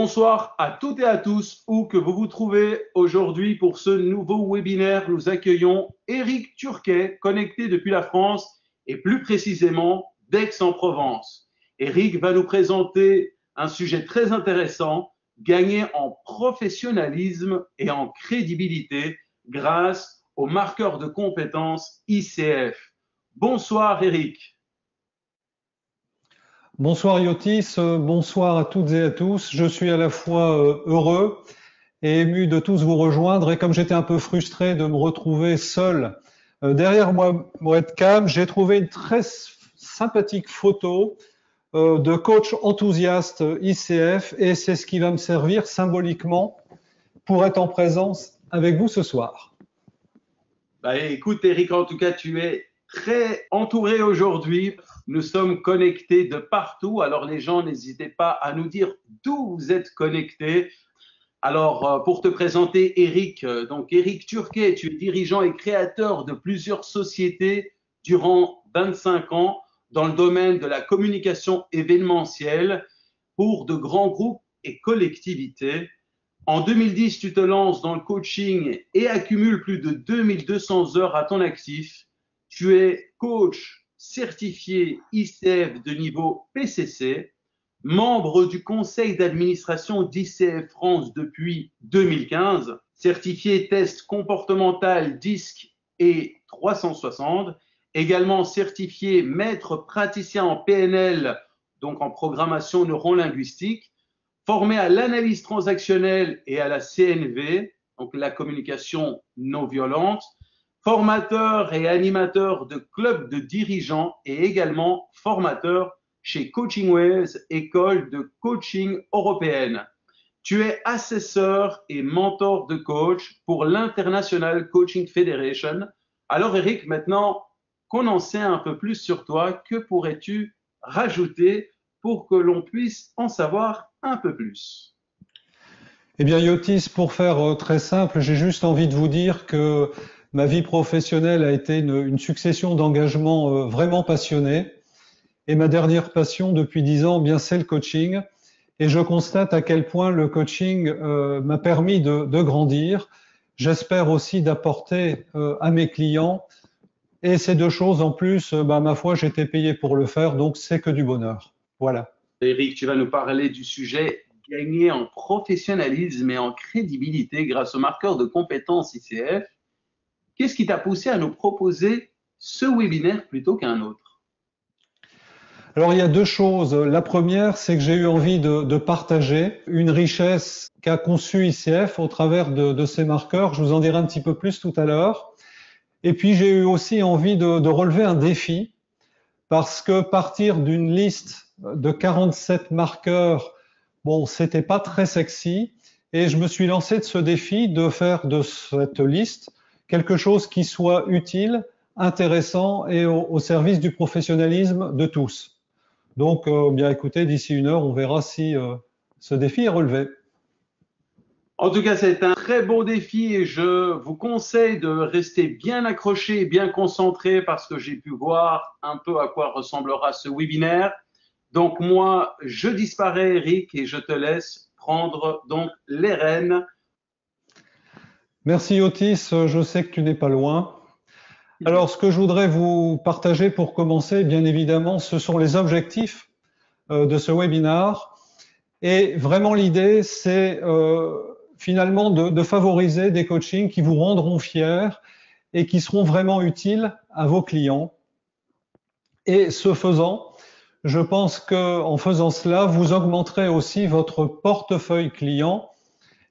Bonsoir à toutes et à tous, où que vous vous trouvez aujourd'hui pour ce nouveau webinaire. Nous accueillons Éric Turquet, connecté depuis la France et plus précisément d'Aix-en-Provence. Éric va nous présenter un sujet très intéressant, gagner en professionnalisme et en crédibilité grâce au marqueur de compétences ICF. Bonsoir Éric. Bonsoir Yotis, bonsoir à toutes et à tous. Je suis à la fois heureux et ému de tous vous rejoindre. Et comme j'étais un peu frustré de me retrouver seul derrière moi, webcam, j'ai trouvé une très sympathique photo de coach enthousiaste ICF et c'est ce qui va me servir symboliquement pour être en présence avec vous ce soir. Écoute Éric, en tout cas tu es très entouré aujourd'hui. Nous sommes connectés de partout. Alors les gens, n'hésitez pas à nous dire d'où vous êtes connectés. Alors pour te présenter Éric, donc Éric Turquet, tu es dirigeant et créateur de plusieurs sociétés durant 25 ans dans le domaine de la communication événementielle pour de grands groupes et collectivités. En 2010, tu te lances dans le coaching et accumules plus de 2200 heures à ton actif. Tu es coach certifié ICF de niveau PCC, membre du conseil d'administration d'ICF France depuis 2015, certifié test comportemental DISC et 360, également certifié maître praticien en PNL, donc en programmation neurolinguistique, formé à l'analyse transactionnelle et à la CNV, donc la communication non violente, formateur et animateur de clubs de dirigeants et également formateur chez Coachingways, école de coaching européenne. Tu es assesseur et mentor de coach pour l'International Coaching Federation. Alors Eric, maintenant qu'on en sait un peu plus sur toi, que pourrais-tu rajouter pour que l'on puisse en savoir un peu plus? Eh bien Yotis, pour faire très simple, j'ai juste envie de vous dire que ma vie professionnelle a été une succession d'engagements vraiment passionnés. Et ma dernière passion depuis 10 ans, bien c'est le coaching. Et je constate à quel point le coaching m'a permis de grandir. J'espère aussi d'apporter à mes clients. Et ces deux choses en plus, ma foi, j'ai été payé pour le faire, donc c'est que du bonheur. Voilà. Eric, tu vas nous parler du sujet gagner en professionnalisme et en crédibilité grâce au marqueur de compétences ICF. Qu'est-ce qui t'a poussé à nous proposer ce webinaire plutôt qu'un autre? Alors il y a deux choses. La première, c'est que j'ai eu envie de partager une richesse qu'a conçue ICF au travers de ces marqueurs. Je vous en dirai un petit peu plus tout à l'heure. Et puis j'ai eu aussi envie de relever un défi parce que partir d'une liste de 47 marqueurs, bon, c'était pas très sexy. Et je me suis lancé de ce défi de faire de cette liste quelque chose qui soit utile, intéressant et au service du professionnalisme de tous. Donc, bien écoutez, d'ici une heure, on verra si ce défi est relevé. En tout cas, c'est un très beau défi et je vous conseille de rester bien accroché et bien concentré parce que j'ai pu voir un peu à quoi ressemblera ce webinaire. Donc moi, je disparais Eric et je te laisse prendre donc les rênes. Merci Otis, je sais que tu n'es pas loin. Alors, ce que je voudrais vous partager pour commencer, bien évidemment, ce sont les objectifs de ce webinaire. Et vraiment, l'idée, c'est finalement de favoriser des coachings qui vous rendront fiers et qui seront vraiment utiles à vos clients. Et ce faisant, je pense qu'en faisant cela, vous augmenterez aussi votre portefeuille client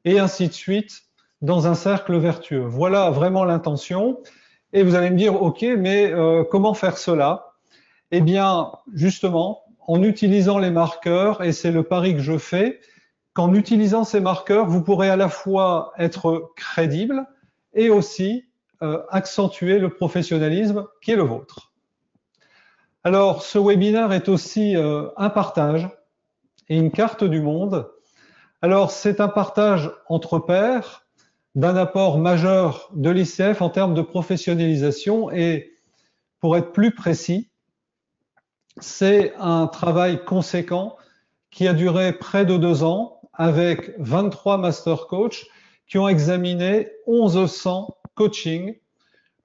et ainsi de suite dans un cercle vertueux. Voilà vraiment l'intention. Et vous allez me dire, OK, mais comment faire cela? Eh bien, justement, en utilisant les marqueurs, et c'est le pari que je fais, qu'en utilisant ces marqueurs, vous pourrez à la fois être crédible et aussi accentuer le professionnalisme qui est le vôtre. Alors, ce webinaire est aussi un partage et une carte du monde. Alors, c'est un partage entre pairs d'un apport majeur de l'ICF en termes de professionnalisation et, pour être plus précis, c'est un travail conséquent qui a duré près de 2 ans avec 23 master coachs qui ont examiné 1100 coachings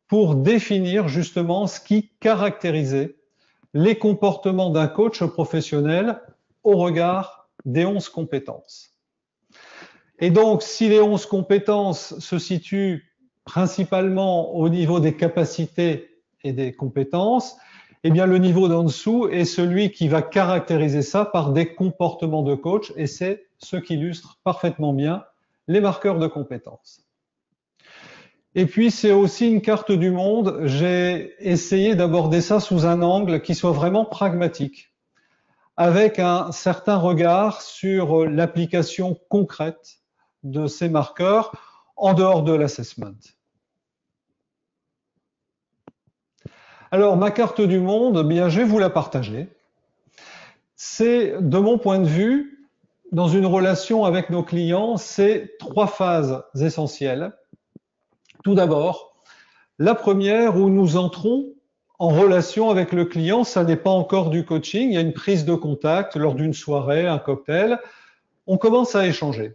pour définir justement ce qui caractérisait les comportements d'un coach professionnel au regard des 11 compétences. Et donc, si les 11 compétences se situent principalement au niveau des capacités et des compétences, eh bien, le niveau d'en dessous est celui qui va caractériser ça par des comportements de coach, et c'est ce qui illustre parfaitement bien les marqueurs de compétences. Et puis, c'est aussi une carte du monde. J'ai essayé d'aborder ça sous un angle qui soit vraiment pragmatique, avec un certain regard sur l'application concrète de ces marqueurs en dehors de l'assessment. Alors, ma carte du monde, eh bien, je vais vous la partager. C'est, de mon point de vue, dans une relation avec nos clients, c'est 3 phases essentielles. Tout d'abord, la première où nous entrons en relation avec le client, ça n'est pas encore du coaching, il y a une prise de contact lors d'une soirée, un cocktail, on commence à échanger.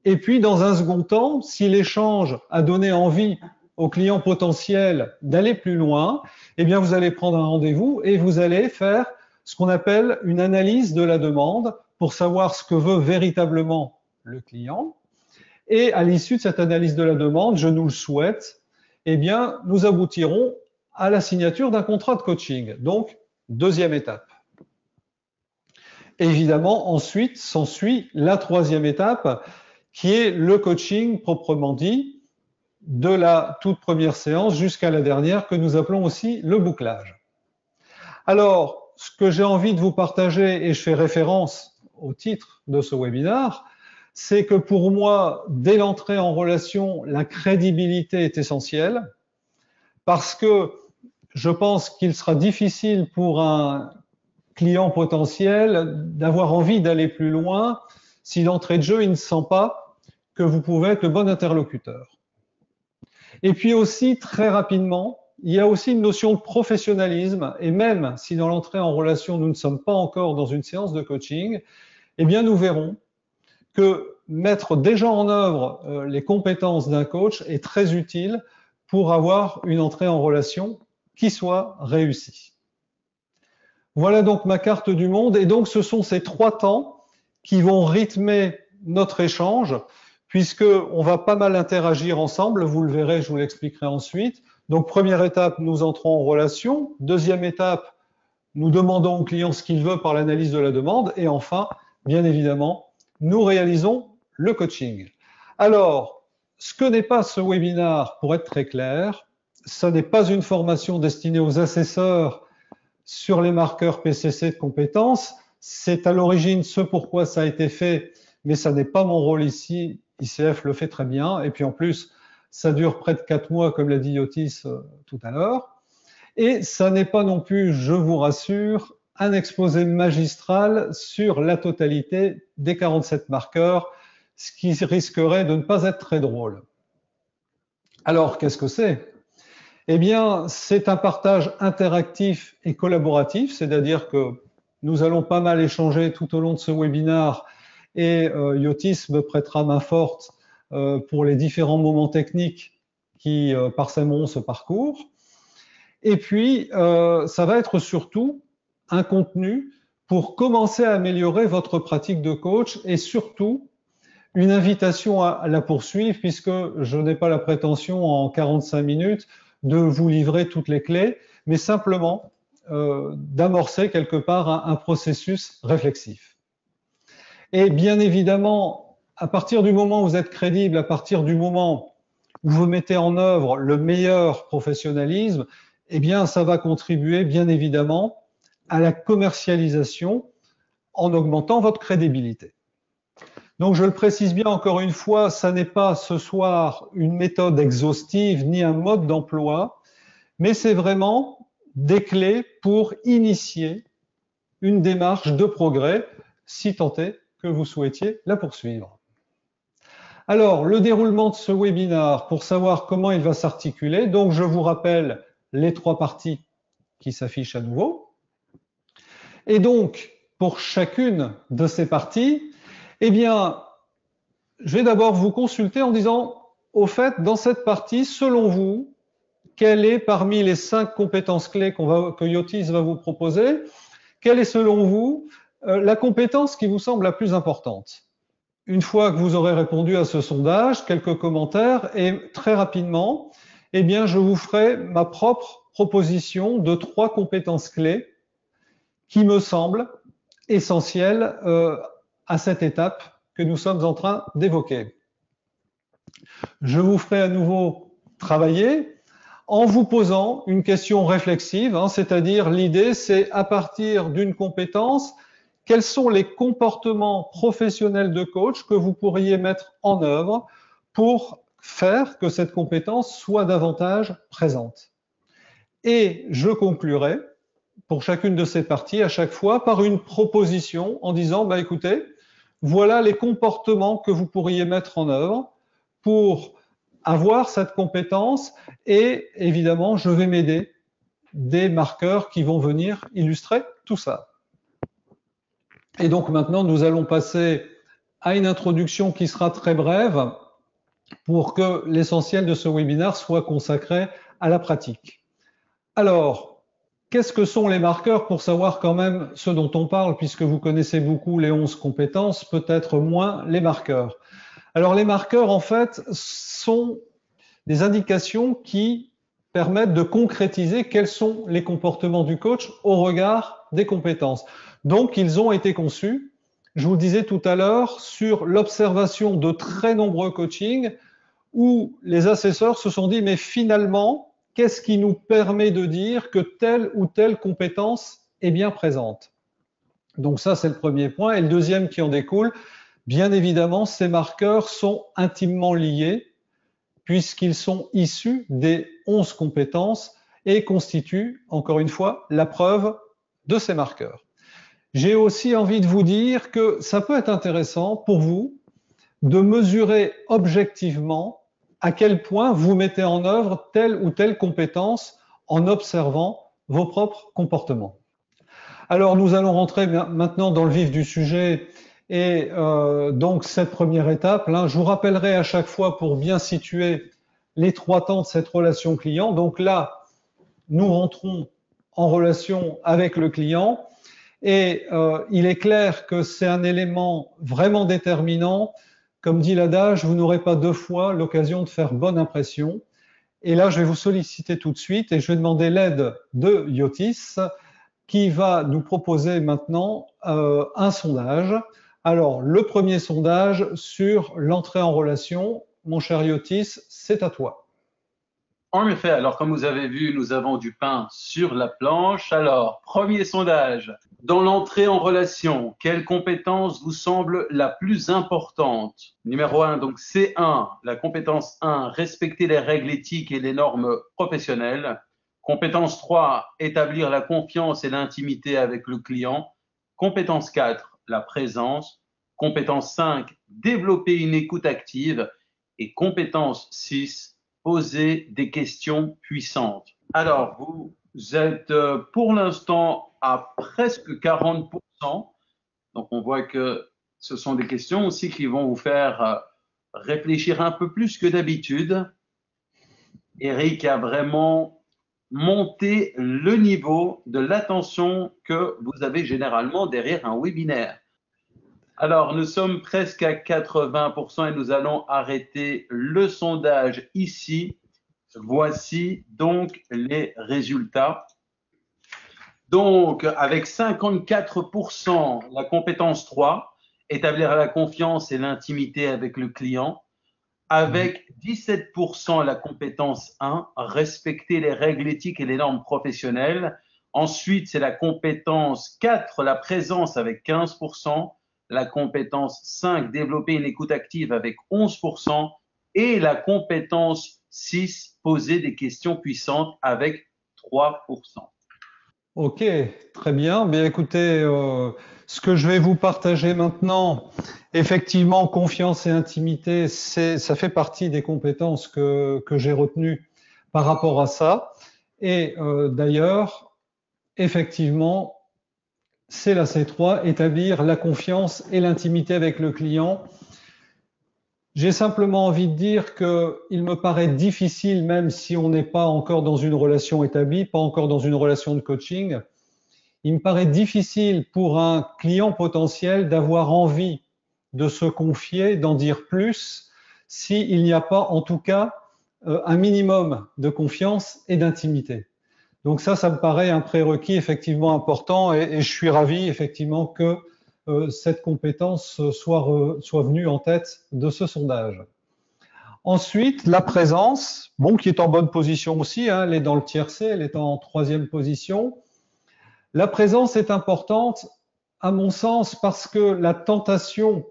Et puis, dans un second temps, si l'échange a donné envie au client potentiel d'aller plus loin, eh bien, vous allez prendre un rendez-vous et vous allez faire ce qu'on appelle une analyse de la demande pour savoir ce que veut véritablement le client. Et à l'issue de cette analyse de la demande, je nous le souhaite, eh bien, nous aboutirons à la signature d'un contrat de coaching. Donc, deuxième étape. Évidemment, ensuite s'ensuit la troisième étape, qui est le coaching proprement dit, de la toute première séance jusqu'à la dernière, que nous appelons aussi le bouclage. Alors, ce que j'ai envie de vous partager, et je fais référence au titre de ce webinaire, c'est que pour moi, dès l'entrée en relation, la crédibilité est essentielle, parce que je pense qu'il sera difficile pour un client potentiel d'avoir envie d'aller plus loin si d'entrée de jeu, il ne sent pas que vous pouvez être le bon interlocuteur. Et puis aussi, très rapidement, il y a aussi une notion de professionnalisme, et même si dans l'entrée en relation, nous ne sommes pas encore dans une séance de coaching, eh bien, nous verrons que mettre déjà en œuvre les compétences d'un coach est très utile pour avoir une entrée en relation qui soit réussie. Voilà donc ma carte du monde, et donc ce sont ces 3 temps qui vont rythmer notre échange, puisqu'on va pas mal interagir ensemble, vous le verrez, je vous l'expliquerai ensuite. Donc première étape, nous entrons en relation. Deuxième étape, nous demandons au client ce qu'il veut par l'analyse de la demande. Et enfin, bien évidemment, nous réalisons le coaching. Alors, ce que n'est pas ce webinaire, pour être très clair, ce n'est pas une formation destinée aux assesseurs sur les marqueurs PCC de compétences. C'est à l'origine ce pourquoi ça a été fait, mais ça n'est pas mon rôle ici. ICF le fait très bien. Et puis en plus, ça dure près de 4 mois, comme l'a dit Yotis tout à l'heure. Et ça n'est pas non plus, je vous rassure, un exposé magistral sur la totalité des 47 marqueurs, ce qui risquerait de ne pas être très drôle. Alors, qu'est-ce que c'est? Eh bien, c'est un partage interactif et collaboratif, c'est-à-dire que nous allons pas mal échanger tout au long de ce webinaire, et Yotis me prêtera main forte pour les différents moments techniques qui parsemeront ce parcours. Et puis, ça va être surtout un contenu pour commencer à améliorer votre pratique de coach, et surtout une invitation à la poursuivre, puisque je n'ai pas la prétention en 45 minutes de vous livrer toutes les clés, mais simplement d'amorcer quelque part un processus réflexif. Et bien évidemment, à partir du moment où vous êtes crédible, à partir du moment où vous mettez en œuvre le meilleur professionnalisme, eh bien, ça va contribuer bien évidemment à la commercialisation en augmentant votre crédibilité. Donc, je le précise bien encore une fois, ça n'est pas ce soir une méthode exhaustive ni un mode d'emploi, mais c'est vraiment des clés pour initier une démarche de progrès, si tant est que vous souhaitiez la poursuivre. Alors, le déroulement de ce webinaire, pour savoir comment il va s'articuler, donc je vous rappelle les 3 parties qui s'affichent à nouveau. Et donc, pour chacune de ces parties, Eh bien, je vais d'abord vous consulter en disant, au fait, dans cette partie, selon vous, quelle est parmi les 5 compétences clés que Yotis va vous proposer, quelle est selon vous la compétence qui vous semble la plus importante? Une fois que vous aurez répondu à ce sondage, quelques commentaires et très rapidement, eh bien, je vous ferai ma propre proposition de 3 compétences clés qui me semblent essentielles à cette étape que nous sommes en train d'évoquer. Je vous ferai à nouveau travailler en vous posant une question réflexive, c'est-à-dire l'idée c'est à partir d'une compétence, quels sont les comportements professionnels de coach que vous pourriez mettre en œuvre pour faire que cette compétence soit davantage présente. Et je conclurai pour chacune de ces parties à chaque fois par une proposition en disant, écoutez, voilà les comportements que vous pourriez mettre en œuvre pour avoir cette compétence et évidemment, je vais m'aider des marqueurs qui vont venir illustrer tout ça. Et donc maintenant, nous allons passer à une introduction qui sera très brève pour que l'essentiel de ce webinaire soit consacré à la pratique. Alors, qu'est-ce que sont les marqueurs pour savoir quand même ce dont on parle, puisque vous connaissez beaucoup les 11 compétences, peut-être moins les marqueurs. Alors les marqueurs, en fait, sont des indications qui permettent de concrétiser quels sont les comportements du coach au regard des compétences. Donc, ils ont été conçus, je vous le disais tout à l'heure, sur l'observation de très nombreux coachings où les assesseurs se sont dit, mais finalement, qu'est-ce qui nous permet de dire que telle ou telle compétence est bien présente? Donc ça, c'est le premier point. Et le deuxième qui en découle, bien évidemment, ces marqueurs sont intimement liés puisqu'ils sont issus des 11 compétences et constituent, encore une fois, la preuve de ces marqueurs. J'ai aussi envie de vous dire que ça peut être intéressant pour vous de mesurer objectivement à quel point vous mettez en œuvre telle ou telle compétence en observant vos propres comportements. Alors, nous allons rentrer maintenant dans le vif du sujet et donc cette première étape, je vous rappellerai à chaque fois pour bien situer les 3 temps de cette relation client. Donc là, nous rentrons en relation avec le client et il est clair que c'est un élément vraiment déterminant. Comme dit l'adage, vous n'aurez pas 2 fois l'occasion de faire bonne impression. Et là, je vais vous solliciter tout de suite et je vais demander l'aide de Yotis qui va nous proposer maintenant un sondage. Alors, le premier sondage sur l'entrée en relation. Mon cher Yotis, c'est à toi. En effet, alors comme vous avez vu, nous avons du pain sur la planche. Alors, premier sondage. Dans l'entrée en relation, quelle compétence vous semble la plus importante? Numéro 1, donc C1, la compétence 1, respecter les règles éthiques et les normes professionnelles. Compétence 3, établir la confiance et l'intimité avec le client. Compétence 4, la présence. Compétence 5, développer une écoute active. Et compétence 6, poser des questions puissantes. Alors, vous êtes pour l'instant à presque 40%. Donc, on voit que ce sont des questions aussi qui vont vous faire réfléchir un peu plus que d'habitude. Eric a vraiment monté le niveau de l'attention que vous avez généralement derrière un webinaire. Alors, nous sommes presque à 80% et nous allons arrêter le sondage ici. Voici donc les résultats. Donc, avec 54%, la compétence 3, établir la confiance et l'intimité avec le client. Avec 17%, la compétence 1, respecter les règles éthiques et les normes professionnelles. Ensuite, c'est la compétence 4, la présence avec 15%. La compétence 5, développer une écoute active avec 11%. Et la compétence 6, poser des questions puissantes avec 3%. Ok, très bien. Bien écoutez, ce que je vais vous partager maintenant, effectivement, confiance et intimité, ça fait partie des compétences que j'ai retenues par rapport à ça. Et d'ailleurs, effectivement, c'est la C3, établir la confiance et l'intimité avec le client. J'ai simplement envie de dire qu'il me paraît difficile, même si on n'est pas encore dans une relation établie, pas encore dans une relation de coaching, il me paraît difficile pour un client potentiel d'avoir envie de se confier, d'en dire plus, s'il n'y a pas en tout cas un minimum de confiance et d'intimité. Donc ça me paraît un prérequis effectivement important et je suis ravi effectivement que cette compétence soit venue en tête de ce sondage. Ensuite, la présence, bon, qui est en bonne position aussi, hein, elle est dans le tiercé, elle est en 3e position. La présence est importante, à mon sens, parce que la tentation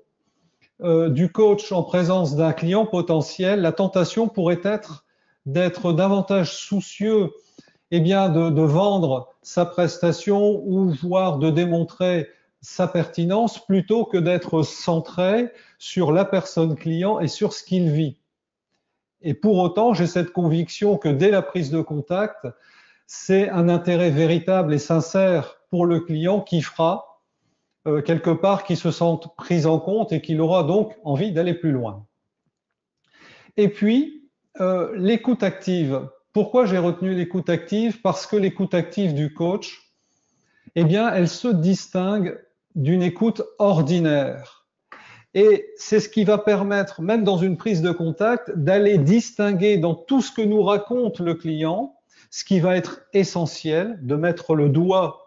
du coach en présence d'un client potentiel, la tentation pourrait être d'être davantage soucieux eh bien, de vendre sa prestation ou voire de démontrer sa pertinence plutôt que d'être centré sur la personne client et sur ce qu'il vit. Et pour autant, j'ai cette conviction que dès la prise de contact, c'est un intérêt véritable et sincère pour le client qui fera quelque part qu'il se sente pris en compte et qu'il aura donc envie d'aller plus loin. Et puis, l'écoute active. Pourquoi j'ai retenu l'écoute active? Parce que l'écoute active du coach, eh bien, elle se distingue d'une écoute ordinaire. Et c'est ce qui va permettre, même dans une prise de contact, d'aller distinguer dans tout ce que nous raconte le client, ce qui va être essentiel, de mettre le doigt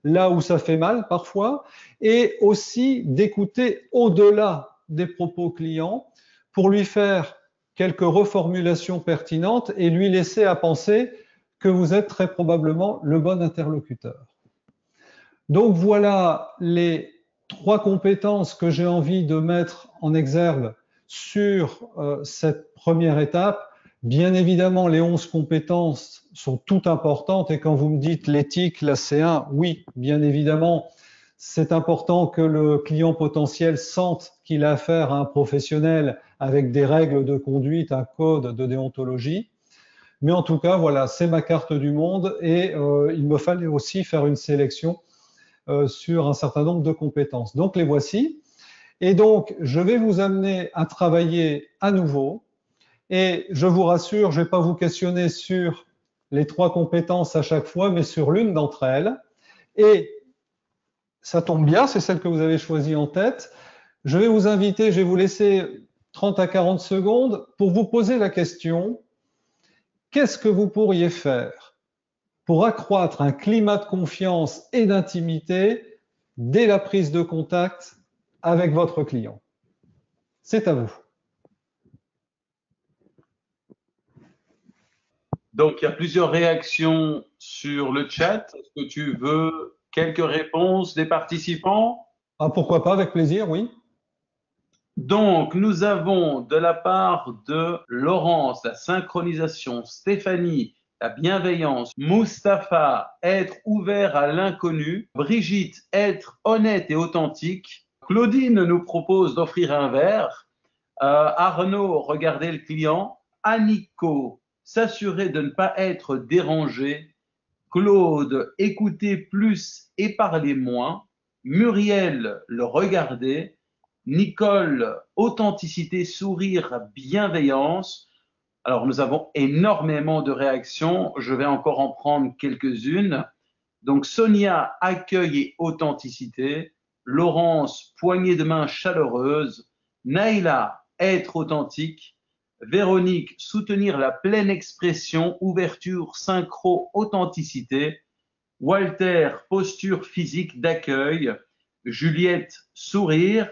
là où ça fait mal parfois, et aussi d'écouter au-delà des propos clients pour lui faire quelques reformulations pertinentes et lui laisser à penser que vous êtes très probablement le bon interlocuteur. Donc voilà les 3 compétences que j'ai envie de mettre en exergue sur cette première étape. Bien évidemment, les 11 compétences sont toutes importantes et quand vous me dites l'éthique, la C1, oui, bien évidemment, c'est important que le client potentiel sente qu'il a affaire à un professionnel avec des règles de conduite, un code de déontologie. Mais en tout cas, voilà, c'est ma carte du monde et il me fallait aussi faire une sélection sur un certain nombre de compétences. Donc les voici. Et donc, je vais vous amener à travailler à nouveau. Et je vous rassure, je ne vais pas vous questionner sur les 3 compétences à chaque fois, mais sur l'une d'entre elles. Et ça tombe bien, c'est celle que vous avez choisie en tête. Je vais vous inviter, je vais vous laisser 30 à 40 secondes pour vous poser la question, qu'est-ce que vous pourriez faire pour accroître un climat de confiance et d'intimité dès la prise de contact avec votre client? C'est à vous. Donc, il y a plusieurs réactions sur le chat. Est-ce que tu veux quelques réponses des participants? Ah, pourquoi pas, avec plaisir, oui. Donc, nous avons de la part de Laurence, la synchronisation, Stéphanie, la bienveillance, Mustapha, être ouvert à l'inconnu, Brigitte, être honnête et authentique, Claudine nous propose d'offrir un verre, Arnaud, regarder le client, Annico, s'assurer de ne pas être dérangé, Claude, écouter plus et parler moins, Muriel, le regarder, Nicole, authenticité, sourire, bienveillance. Alors, nous avons énormément de réactions. Je vais encore en prendre quelques-unes. Donc, Sonia, accueil et authenticité. Laurence, poignée de main chaleureuse. Naïla, être authentique. Véronique, soutenir la pleine expression, ouverture, synchro, authenticité. Walter, posture physique d'accueil. Juliette, sourire.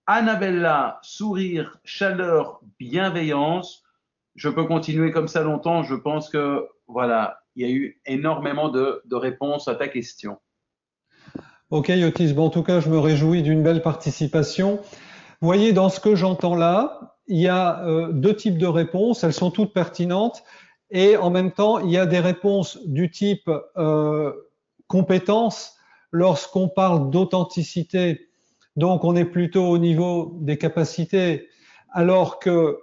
Annabella, sourire, chaleur, bienveillance. Je peux continuer comme ça longtemps. Je pense que, voilà, il y a eu énormément de réponses à ta question. Ok, Yotis. Bon, en tout cas, je me réjouis d'une belle participation. Vous voyez, dans ce que j'entends là, il y a 2 types de réponses. Elles sont toutes pertinentes. Et en même temps, il y a des réponses du type compétence. Lorsqu'on parle d'authenticité, donc on est plutôt au niveau des capacités, alors que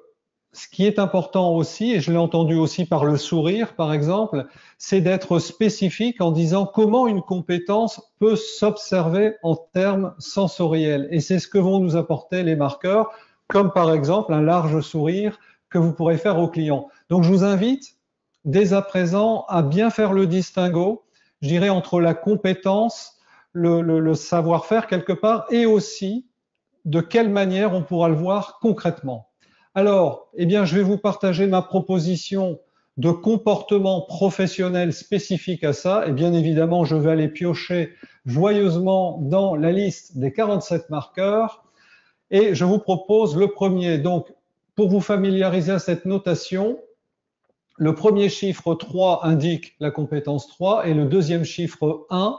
ce qui est important aussi, et je l'ai entendu aussi par le sourire, par exemple, c'est d'être spécifique en disant comment une compétence peut s'observer en termes sensoriels. Et c'est ce que vont nous apporter les marqueurs, comme par exemple un large sourire que vous pourrez faire au client. Donc je vous invite dès à présent à bien faire le distinguo, je dirais, entre la compétence, le savoir-faire quelque part, et aussi de quelle manière on pourra le voir concrètement. Alors, eh bien, je vais vous partager ma proposition de comportement professionnel spécifique à ça. Et bien évidemment, je vais aller piocher joyeusement dans la liste des 47 marqueurs. Et je vous propose le premier. Donc, pour vous familiariser à cette notation, le premier chiffre 3 indique la compétence 3 et le deuxième chiffre 1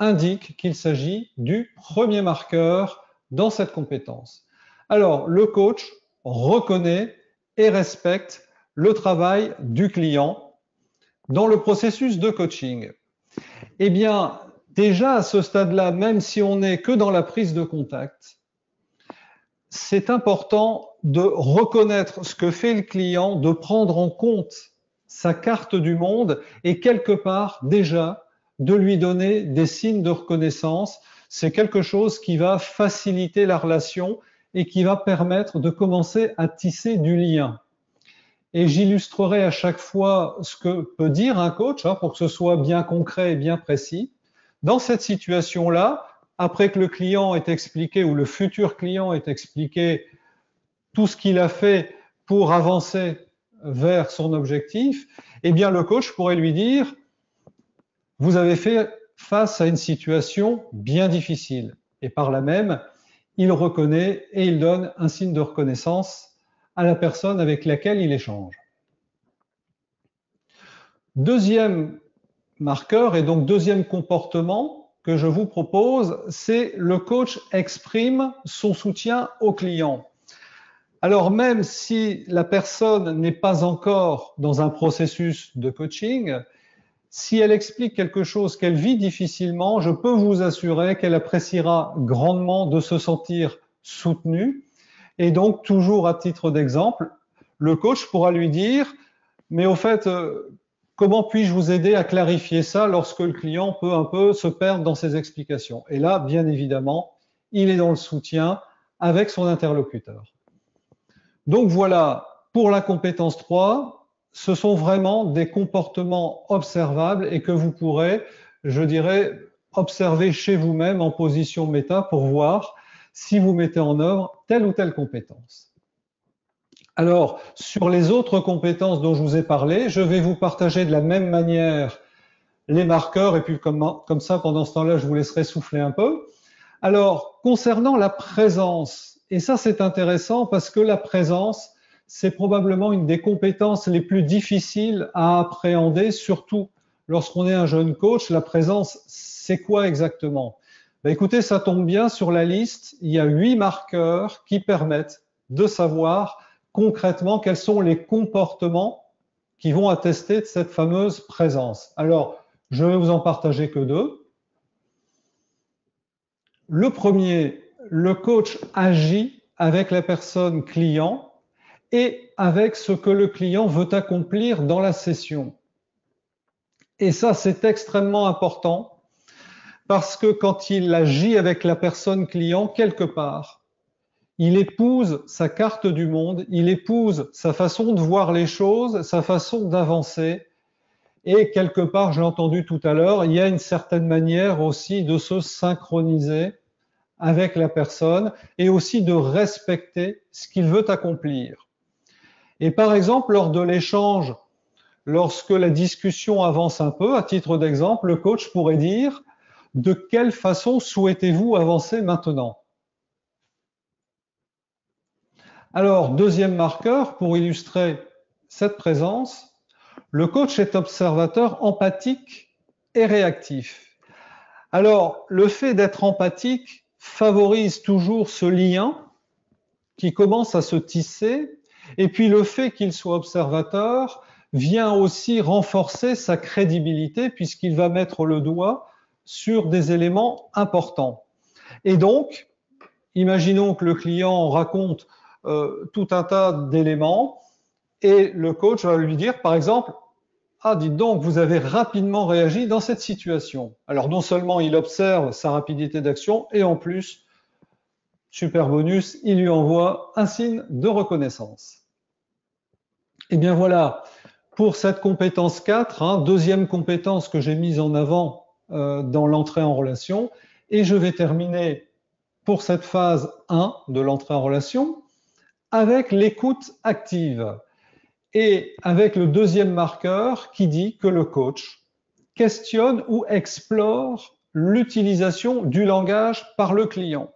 indique qu'il s'agit du premier marqueur dans cette compétence. Alors, le coach reconnaît et respecte le travail du client dans le processus de coaching. Eh bien, déjà à ce stade-là, même si on n'est que dans la prise de contact, c'est important de reconnaître ce que fait le client, de prendre en compte sa carte du monde et quelque part déjà de lui donner des signes de reconnaissance. C'est quelque chose qui va faciliter la relation et qui va permettre de commencer à tisser du lien. Et j'illustrerai à chaque fois ce que peut dire un coach pour que ce soit bien concret et bien précis. Dans cette situation-là, après que le client ait expliqué ou le futur client ait expliqué tout ce qu'il a fait pour avancer vers son objectif, eh bien le coach pourrait lui dire « Vous avez fait face à une situation bien difficile ». Et par là même, il reconnaît et il donne un signe de reconnaissance à la personne avec laquelle il échange. Deuxième marqueur et donc deuxième comportement que je vous propose, c'est le coach exprime son soutien au client. Alors même si la personne n'est pas encore dans un processus de coaching, si elle explique quelque chose qu'elle vit difficilement, je peux vous assurer qu'elle appréciera grandement de se sentir soutenue. Et donc, toujours à titre d'exemple, le coach pourra lui dire « Mais au fait, comment puis-je vous aider à clarifier ça lorsque le client peut un peu se perdre dans ses explications ?» Et là, bien évidemment, il est dans le soutien avec son interlocuteur. Donc voilà, pour la compétence 3, ce sont vraiment des comportements observables et que vous pourrez, je dirais, observer chez vous-même en position méta pour voir si vous mettez en œuvre telle ou telle compétence. Alors, sur les autres compétences dont je vous ai parlé, je vais vous partager de la même manière les marqueurs et puis comme ça, pendant ce temps-là, je vous laisserai souffler un peu. Alors, concernant la présence, et ça c'est intéressant parce que la présence, c'est probablement une des compétences les plus difficiles à appréhender, surtout lorsqu'on est un jeune coach. La présence, c'est quoi exactement? Ben écoutez, ça tombe bien, sur la liste, il y a 8 marqueurs qui permettent de savoir concrètement quels sont les comportements qui vont attester de cette fameuse présence. Alors, je vais vous en partager que 2. Le premier, le coach agit avec la personne client et avec ce que le client veut accomplir dans la session. Et ça, c'est extrêmement important parce que quand il agit avec la personne client, quelque part, il épouse sa carte du monde, il épouse sa façon de voir les choses, sa façon d'avancer. Et quelque part, je l'ai entendu tout à l'heure, il y a une certaine manière aussi de se synchroniser avec la personne et aussi de respecter ce qu'il veut accomplir. Et par exemple, lors de l'échange, lorsque la discussion avance un peu, à titre d'exemple, le coach pourrait dire « De quelle façon souhaitez-vous avancer maintenant ?» Alors, deuxième marqueur, pour illustrer cette présence, le coach est observateur empathique et réactif. Alors, le fait d'être empathique favorise toujours ce lien qui commence à se tisser, et puis le fait qu'il soit observateur vient aussi renforcer sa crédibilité puisqu'il va mettre le doigt sur des éléments importants. Et donc, imaginons que le client raconte tout un tas d'éléments et le coach va lui dire, par exemple, ah, dites donc, vous avez rapidement réagi dans cette situation. Alors, non seulement il observe sa rapidité d'action, et en plus, super bonus, il lui envoie un signe de reconnaissance. Et bien voilà, pour cette compétence 4, hein, deuxième compétence que j'ai mise en avant dans l'entrée en relation, et je vais terminer pour cette phase 1 de l'entrée en relation avec l'écoute active. Et avec le deuxième marqueur qui dit que le coach questionne ou explore l'utilisation du langage par le client.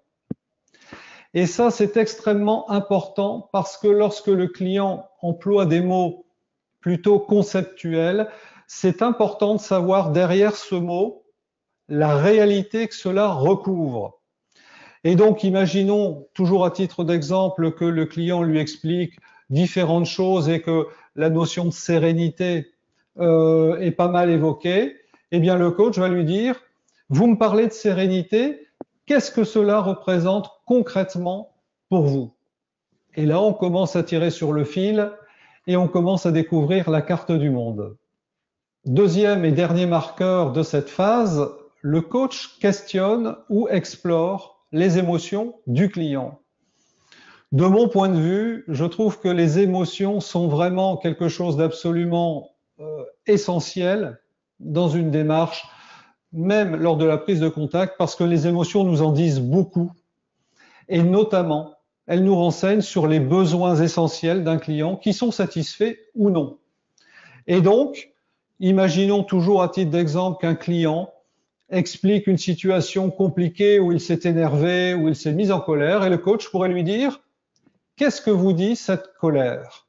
Et ça, c'est extrêmement important parce que lorsque le client emploie des mots plutôt conceptuels, c'est important de savoir derrière ce mot la réalité que cela recouvre. Et donc, imaginons, toujours à titre d'exemple, que le client lui explique différentes choses et que la notion de sérénité est pas mal évoquée. Eh bien, le coach va lui dire, vous me parlez de sérénité, qu'est-ce que cela représente concrètement pour vous? Et là, on commence à tirer sur le fil et on commence à découvrir la carte du monde. Deuxième et dernier marqueur de cette phase, le coach questionne ou explore les émotions du client. De mon point de vue, je trouve que les émotions sont vraiment quelque chose d'absolument essentiel dans une démarche, même lors de la prise de contact, parce que les émotions nous en disent beaucoup. Et notamment, elles nous renseignent sur les besoins essentiels d'un client qui sont satisfaits ou non. Et donc, imaginons toujours à titre d'exemple qu'un client explique une situation compliquée où il s'est énervé, où il s'est mis en colère, et le coach pourrait lui dire « Qu'est-ce que vous dit cette colère ?»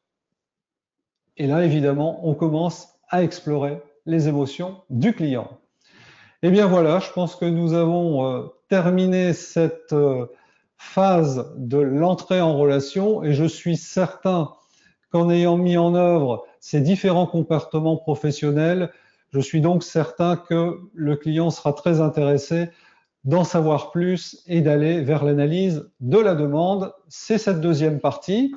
Et là, évidemment, on commence à explorer les émotions du client. Eh bien voilà, je pense que nous avons terminé cette phase de l'entrée en relation et je suis certain qu'en ayant mis en œuvre ces différents comportements professionnels, je suis donc certain que le client sera très intéressé d'en savoir plus et d'aller vers l'analyse de la demande. C'est cette deuxième partie.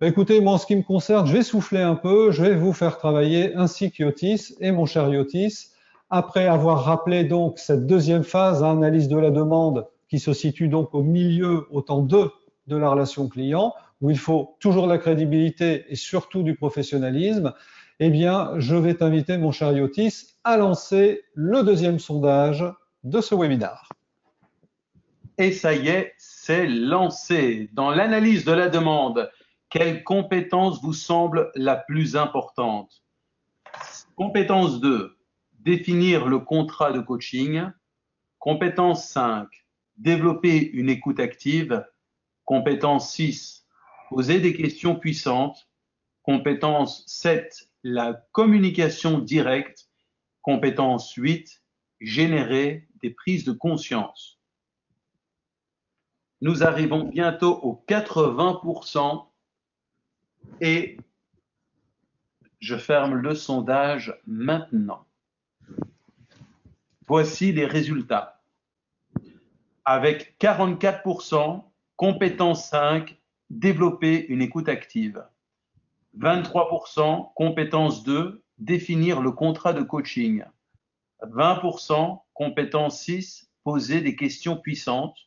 Écoutez, moi en ce qui me concerne, je vais souffler un peu, je vais vous faire travailler ainsi qu'Yotis et mon cher Yotis. Après avoir rappelé donc cette deuxième phase, analyse de la demande, qui se situe donc au milieu, au temps 2 de la relation client, où il faut toujours de la crédibilité et surtout du professionnalisme, eh bien, je vais t'inviter, mon cher Yotis, à lancer le deuxième sondage de ce webinaire. Et ça y est, c'est lancé. Dans l'analyse de la demande, quelle compétence vous semble la plus importante? Compétence 2, définir le contrat de coaching. Compétence 5, développer une écoute active. Compétence 6, poser des questions puissantes. Compétence 7, la communication directe. Compétence 8, générer des prises de conscience. Nous arrivons bientôt aux 80% et je ferme le sondage maintenant. Voici les résultats. Avec 44%, compétence 5, développer une écoute active. 23%, compétence 2, définir le contrat de coaching. 20%, compétence 6, poser des questions puissantes.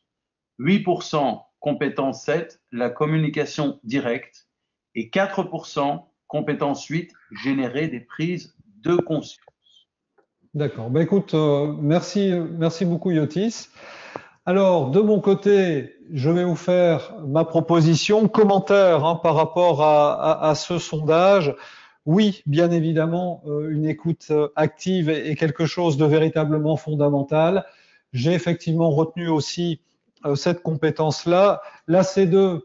8%, compétence 7, la communication directe. Et 4%, compétence 8, générer des prises de conscience. D'accord. Ben écoute, merci beaucoup Yotis. Alors, de mon côté, je vais vous faire ma proposition, commentaire hein, par rapport à ce sondage. Oui, bien évidemment, une écoute active est quelque chose de véritablement fondamental. J'ai effectivement retenu aussi cette compétence-là. La C2,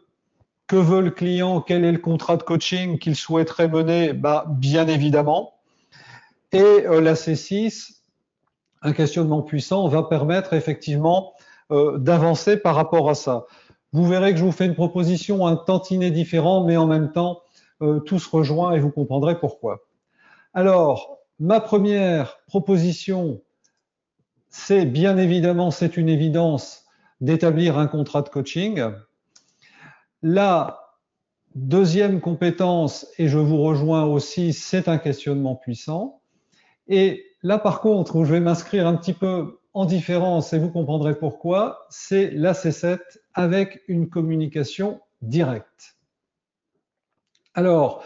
que veut le client? Quel est le contrat de coaching qu'il souhaiterait mener? Bah, bien évidemment. Et la C6, un questionnement puissant, va permettre effectivement d'avancer par rapport à ça. Vous verrez que je vous fais une proposition un tantinet différent, mais en même temps, tout se rejoint et vous comprendrez pourquoi. Alors, ma première proposition, c'est bien évidemment, c'est une évidence, d'établir un contrat de coaching. Là, Deuxième compétence, et je vous rejoins aussi, c'est un questionnement puissant. Et là, par contre, où je vais m'inscrire un petit peu en différence, et vous comprendrez pourquoi, c'est la C7 avec une communication directe. Alors,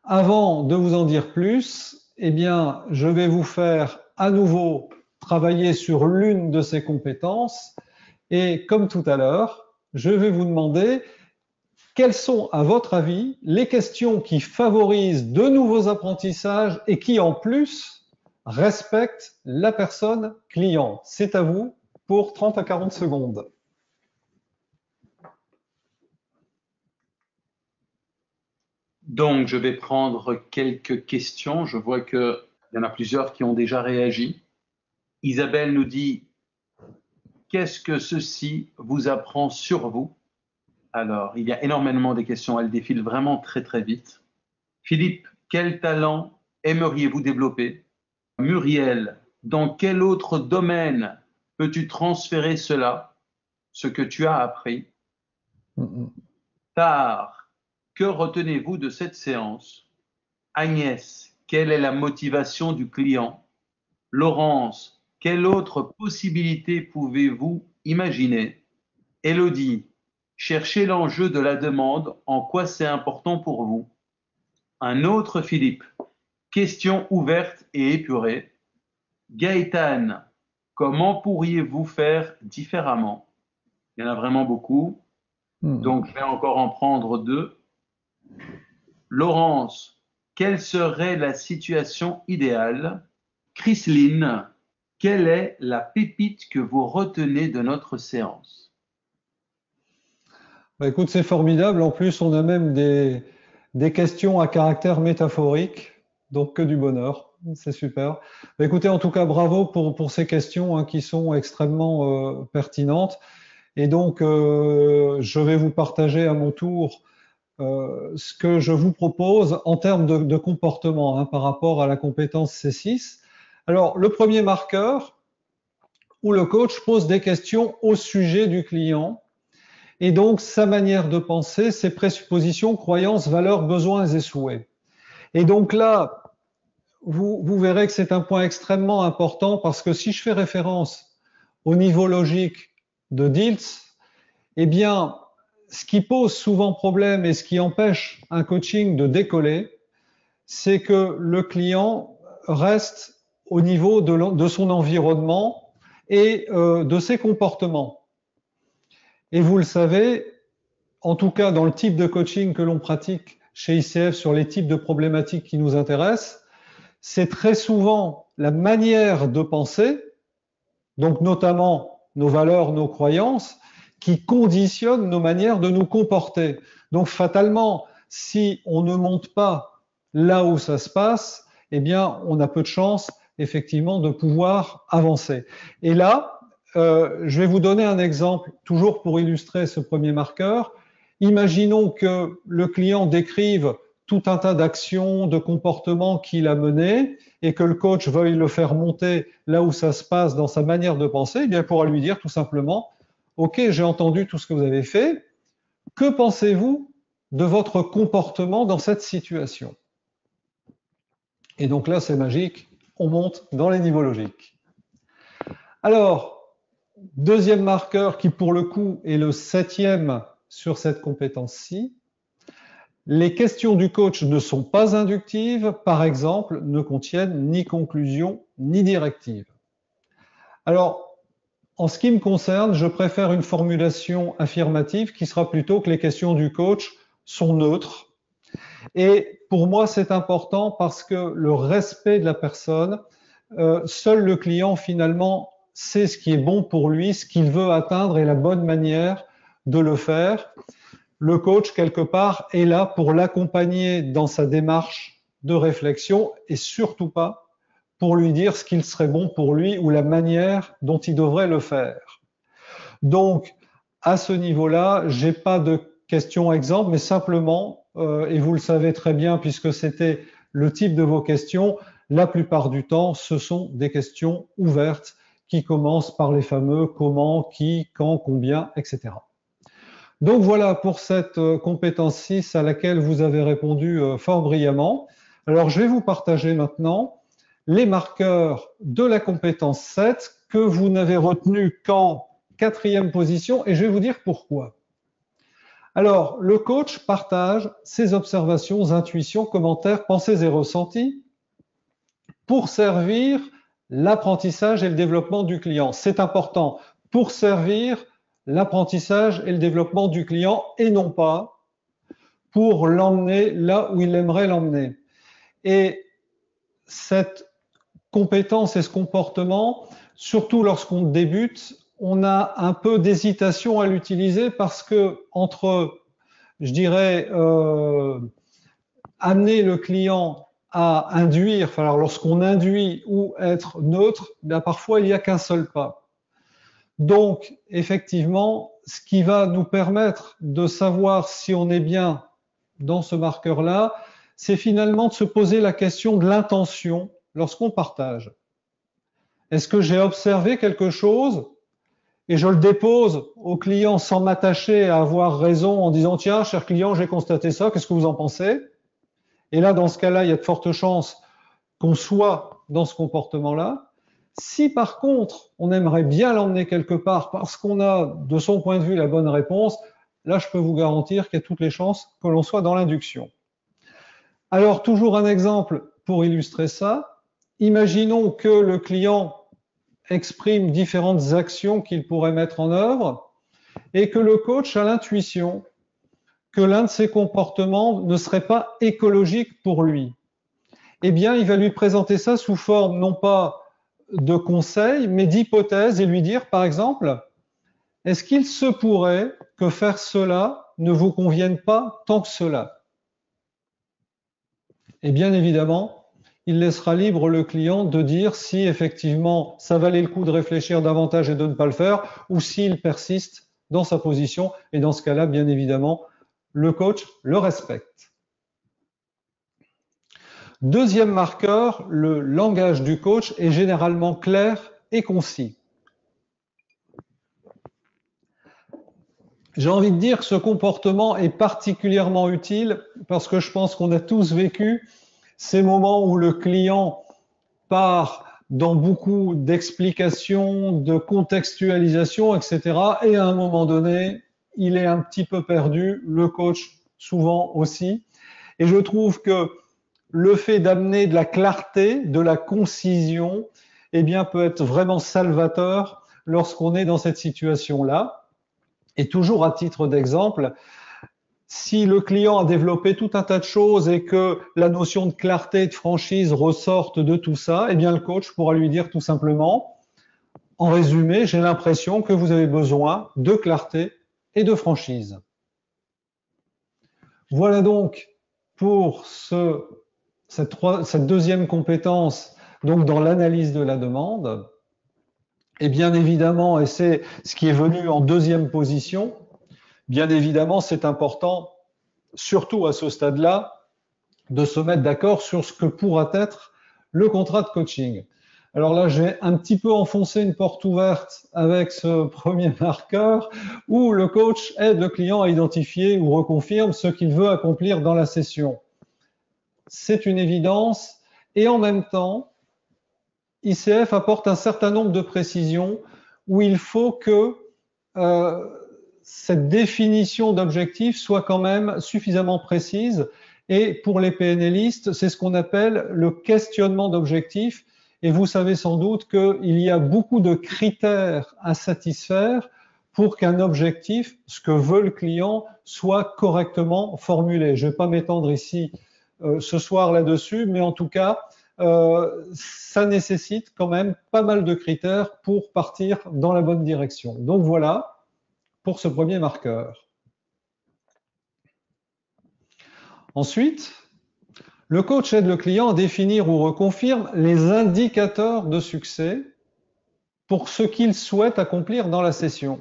avant de vous en dire plus, eh bien, je vais vous faire à nouveau travailler sur l'une de ces compétences. Et comme tout à l'heure, je vais vous demander quelles sont, à votre avis, les questions qui favorisent de nouveaux apprentissages et qui, en plus, respectent la personne client. C'est à vous pour 30 à 40 secondes. Donc, je vais prendre quelques questions. Je vois qu'il y en a plusieurs qui ont déjà réagi. Isabelle nous dit, qu'est-ce que ceci vous apprend sur vous? Alors, il y a énormément de questions. Elles défilent vraiment très, très vite. Philippe, quel talent aimeriez-vous développer? Muriel, dans quel autre domaine peux-tu transférer cela, ce que tu as appris? Tard, que retenez-vous de cette séance? Agnès, quelle est la motivation du client? Laurence, quelle autre possibilité pouvez-vous imaginer? Élodie, cherchez l'enjeu de la demande, en quoi c'est important pour vous? Un autre Philippe, question ouverte et épurée. Gaëtan, comment pourriez-vous faire différemment? Il y en a vraiment beaucoup, donc je vais encore en prendre deux. Laurence, quelle serait la situation idéale? Chrisline, quelle est la pépite que vous retenez de notre séance? Bah, écoute, c'est formidable. En plus, on a même des questions à caractère métaphorique, donc que du bonheur. C'est super. Bah, écoutez, en tout cas, bravo pour ces questions hein, qui sont extrêmement pertinentes. Et donc, je vais vous partager à mon tour ce que je vous propose en termes de comportement hein, par rapport à la compétence C6. Alors, le premier marqueur où le coach pose des questions au sujet du client et donc sa manière de penser, ses présuppositions, croyances, valeurs, besoins et souhaits. Et donc là, vous verrez que c'est un point extrêmement important parce que si je fais référence au niveau logique de Dilts, eh bien, ce qui pose souvent problème et ce qui empêche un coaching de décoller, c'est que le client reste au niveau de son environnement et de ses comportements. Et vous le savez, en tout cas dans le type de coaching que l'on pratique chez ICF sur les types de problématiques qui nous intéressent, c'est très souvent la manière de penser, donc notamment nos valeurs, nos croyances, qui conditionnent nos manières de nous comporter. Donc fatalement, si on ne monte pas là où ça se passe, eh bien, on a peu de chances effectivement de pouvoir avancer. Et là, je vais vous donner un exemple, toujours pour illustrer ce premier marqueur. Imaginons que le client décrive tout un tas d'actions, de comportements qu'il a menés et que le coach veuille le faire monter là où ça se passe dans sa manière de penser, eh bien, il pourra lui dire tout simplement « Ok, j'ai entendu tout ce que vous avez fait. Que pensez-vous de votre comportement dans cette situation ?» Et donc là, c'est magique. On monte dans les niveaux logiques. Alors, deuxième marqueur qui, pour le coup, est le 7e sur cette compétence-ci. Les questions du coach ne sont pas inductives, par exemple, ne contiennent ni conclusion ni directive. Alors, en ce qui me concerne, je préfère une formulation affirmative qui sera plutôt que les questions du coach sont neutres. Et pour moi, c'est important parce que le respect de la personne, seul le client finalement sait ce qui est bon pour lui, ce qu'il veut atteindre et la bonne manière de le faire. Le coach, quelque part, est là pour l'accompagner dans sa démarche de réflexion et surtout pas pour lui dire ce qu'il serait bon pour lui ou la manière dont il devrait le faire. Donc, à ce niveau-là, j'ai pas de questions exemples, mais simplement, et vous le savez très bien puisque c'était le type de vos questions, la plupart du temps, ce sont des questions ouvertes qui commencent par les fameux comment, qui, quand, combien, etc. Donc voilà pour cette compétence 6 à laquelle vous avez répondu fort brillamment. Alors je vais vous partager maintenant les marqueurs de la compétence 7 que vous n'avez retenu qu'en 4e position et je vais vous dire pourquoi. Alors, le coach partage ses observations, intuitions, commentaires, pensées et ressentis pour servir l'apprentissage et le développement du client. C'est important, pour servir l'apprentissage et le développement du client et non pas pour l'emmener là où il aimerait l'emmener. Et cette compétence et ce comportement, surtout lorsqu'on débute, on a un peu d'hésitation à l'utiliser parce que entre, je dirais, amener le client à induire, enfin, alors lorsqu'on induit ou être neutre, bien parfois il n'y a qu'un seul pas. Donc, effectivement, ce qui va nous permettre de savoir si on est bien dans ce marqueur-là, c'est finalement de se poser la question de l'intention lorsqu'on partage. Est-ce que j'ai observé quelque chose et je le dépose au client sans m'attacher à avoir raison en disant « Tiens, cher client, j'ai constaté ça, qu'est-ce que vous en pensez ?» Et là, dans ce cas-là, il y a de fortes chances qu'on soit dans ce comportement-là. Si par contre, on aimerait bien l'emmener quelque part parce qu'on a, de son point de vue, la bonne réponse, là, je peux vous garantir qu'il y a toutes les chances que l'on soit dans l'induction. Alors, toujours un exemple pour illustrer ça. Imaginons que le client exprime différentes actions qu'il pourrait mettre en œuvre et que le coach a l'intuition que l'un de ses comportements ne serait pas écologique pour lui. Eh bien, il va lui présenter ça sous forme non pas de conseils, mais d'hypothèses et lui dire, par exemple, est-ce qu'il se pourrait que faire cela ne vous convienne pas tant que cela? Et bien évidemment, il laissera libre le client de dire si effectivement ça valait le coup de réfléchir davantage et de ne pas le faire, ou s'il persiste dans sa position. Et dans ce cas-là, bien évidemment, le coach le respecte. Deuxième marqueur, le langage du coach est généralement clair et concis. J'ai envie de dire que ce comportement est particulièrement utile parce que je pense qu'on a tous vécu ces moments où le client part dans beaucoup d'explications, de contextualisation, etc. Et à un moment donné, il est un petit peu perdu, le coach souvent aussi. Et je trouve que le fait d'amener de la clarté, de la concision, eh bien, peut être vraiment salvateur lorsqu'on est dans cette situation-là. Et toujours à titre d'exemple, si le client a développé tout un tas de choses et que la notion de clarté et de franchise ressorte de tout ça, eh bien, le coach pourra lui dire tout simplement, en résumé, j'ai l'impression que vous avez besoin de clarté et de franchise. Voilà donc pour cette deuxième compétence, donc dans l'analyse de la demande. Et bien évidemment, et c'est ce qui est venu en deuxième position, bien évidemment, c'est important, surtout à ce stade-là, de se mettre d'accord sur ce que pourra être le contrat de coaching. Alors là, j'ai un petit peu enfoncé une porte ouverte avec ce premier marqueur où le coach aide le client à identifier ou reconfirme ce qu'il veut accomplir dans la session. C'est une évidence et en même temps, ICF apporte un certain nombre de précisions où il faut que cette définition d'objectif soit quand même suffisamment précise. Et pour les PNListes, c'est ce qu'on appelle le questionnement d'objectif. Et vous savez sans doute qu'il y a beaucoup de critères à satisfaire pour qu'un objectif, ce que veut le client, soit correctement formulé. Je ne vais pas m'étendre ici ce soir là-dessus, mais en tout cas, ça nécessite quand même pas mal de critères pour partir dans la bonne direction. Donc voilà pour ce premier marqueur. Ensuite, le coach aide le client à définir ou reconfirme les indicateurs de succès pour ce qu'il souhaite accomplir dans la session.